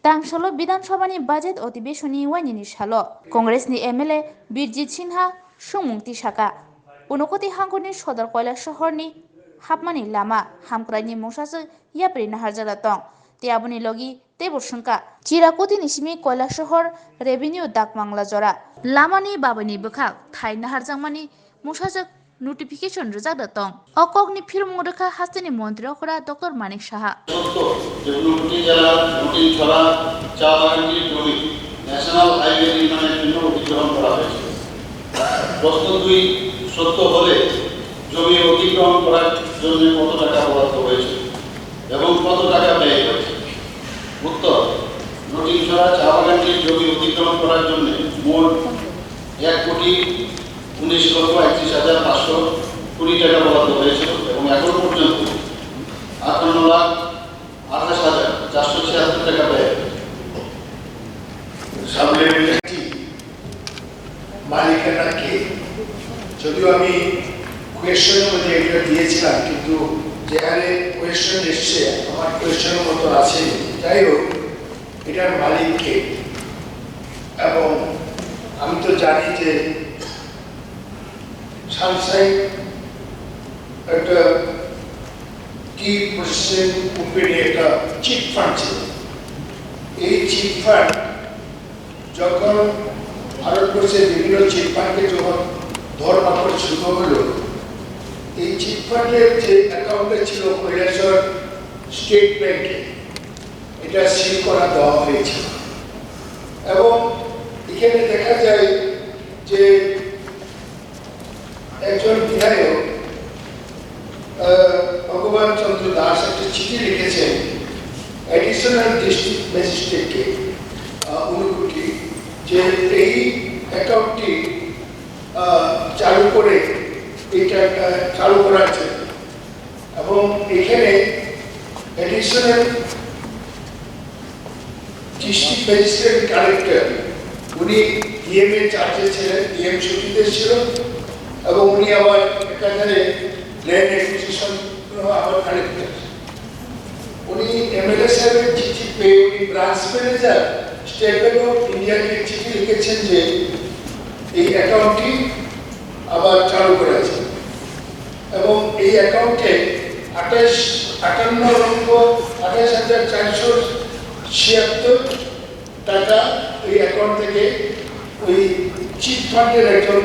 Tangshalo Bidanshabani budget otibeshoni wanini shalo. Congress ni MLA Birajitni Sinha Swngma Saka. Unokoti hanguni shodar Kailasahar ni hapmani lama hamkrani mongsasu yapri naharjala tong. Tiabuni logi tebur shungka. Chirakoti nisimi Kailasahar revenue dakmangla jora. Lamani babani bukhak thai naharjangmani mongsasu notification rijak datong. Okokni Phirokkha hastini mantri okora Dr. Manik Saha. National highway নির্মাণের জন্য অধিগ্রহণ করা হয়েছে। প্রশ্ন 2 সত্য হলে জমি অধিগ্রহণ করার জন্য কত টাকা বরাদ্দ হয়েছে এবং কত টাকা ব্যয় হয়েছে? উত্তর, নটিংছড়া চা বাগানটির জমি অধিগ্রহণ করার জন্য মোট 1,19,31,520 টাকা বরাদ্দ হয়েছিল এবং এখন পর্যন্ত 58,28,476 টাকা ব্যয় হয়েছে। মালিকানাকে যদিও আমি কোয়েশ্চেনের মধ্যে এটা দিয়েছিলাম, কিন্তু যেখানে কোয়েশ্চেন এসছে আমার কোয়েশ্চেনের মতো আছে। যাই হোক, এটার মালিককে, এবং আমি তো জানি যে সানসাইন একটা টি পার্সেন্ট কোম্পানি একটা চিট ফান্ড ছিল। এই চিট ফান্ড যখন ভারতবর্ষের বিভিন্ন চিট ফান্ডকে যখন ধরপাকড় শুরু হলো, এই চিট ফান্ডের যে অ্যাকাউন্টে ছিল কৈলাসহর স্টেট ব্যাংকে, এটা সিল করা দেওয়া হয়েছিল। এবং এখানে দেখা যায় যে একজন বিধায়ক ভগবান চন্দ্র দাস একটা চিঠি লিখেছেন অ্যাডিশনাল ডিস্ট্রিক্ট ম্যাজিস্ট্রেটকে অনুকুটি, যে এই অ্যাকাউন্টটি চালু করে এটা চালু করার জন্য। এবং এখানে অ্যাডিশনাল ডিস্ট্রিক্ট ম্যাজিস্ট্রেট কালেক্টর উনি ডিএম এর চার্জে ছিলেন, ডিএম ছুটিতে ছিল, এবং উনি আবার একাধারে ল্যান্ড অ্যাকুইজিশন আবার কালেক্টর। উনি এমএলএ সাহেবের চিঠি পেয়ে উনি branch manager State Bank of ইন্ডিয়াকে চিঠি লিখেছেন যে এই অ্যাকাউন্টটি আবার চালু করেছে এবং এই অ্যাকাউন্টে 58,28,476 টাকা এই অ্যাকাউন্ট থেকে ওই চিট ফান্ডের একজন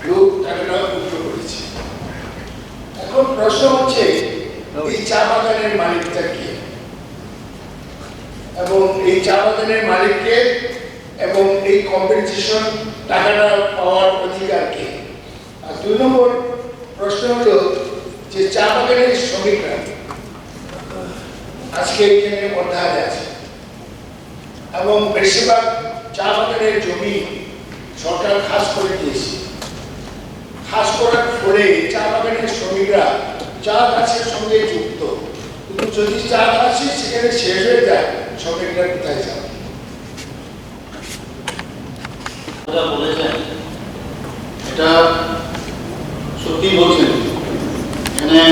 লোক টাকাটা উদ্ধার করেছে। এখন প্রশ্ন হচ্ছে এই চা বাগানের মালিকটা কে, এবং এই চা বাগানের মালিককে এবং এই কম্পেনসেশন টাকাটা পাওয়ার অধিকার কে? আর 2 নম্বর প্রশ্ন হলো যে চা বাগানের শ্রমিকরা আজকে এখানে অধ্যায় আছে এবং বেশিরভাগ চা বাগানের জমি সরকার খাস করে দিয়েছে। খাস করার ফলে চা বাগানের শ্রমিকরা চা গাছের সঙ্গে যুক্ত, কিন্তু যদি চা গাছ সেখানে শেষ হয়ে যায়, শ্রমিকরা কোথায় যাবে? বলেছেন এটা সত্যি বলছেন, এখানে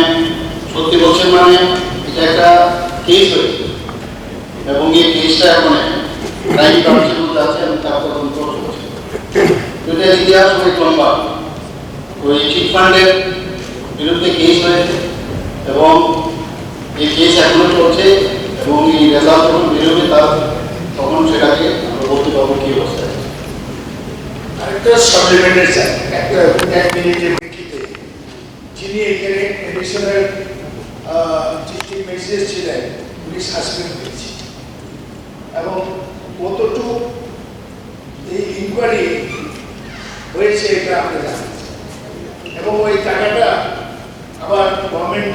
সত্যি বলছেন মানে এটা একটা কেস হয়েছে এবং এই কেসটা এখন ক্রাইম ব্রাঞ্চের মধ্যে আছে এবং তার তদন্ত চলছে। এটা ইতিহাস অনেক লম্বা। ওই চিট ফান্ডের বিরুদ্ধে কেস হয়েছে এবং এই কেস এখনো চলছে এবং এই রেজাল্ট যখন বেরোবে তখন সেটাকে আমরা বলতে পারবো কি অবস্থা। আরেকটা সাপ্লিমেন্টারি স্যার, একটা 1 মিনিটের প্রেক্ষিতে যিনি এখানে এডিশনাল ডিস্ট্রিক্ট ম্যাজিস্ট্রেট ছিলেন উনি সাসপেন্ড হয়েছে এবং কতটুকু এই ইনকোয়ারি হয়েছে এটা আমরা জানি, এবং ওই টাকাটা আবার গভর্নমেন্ট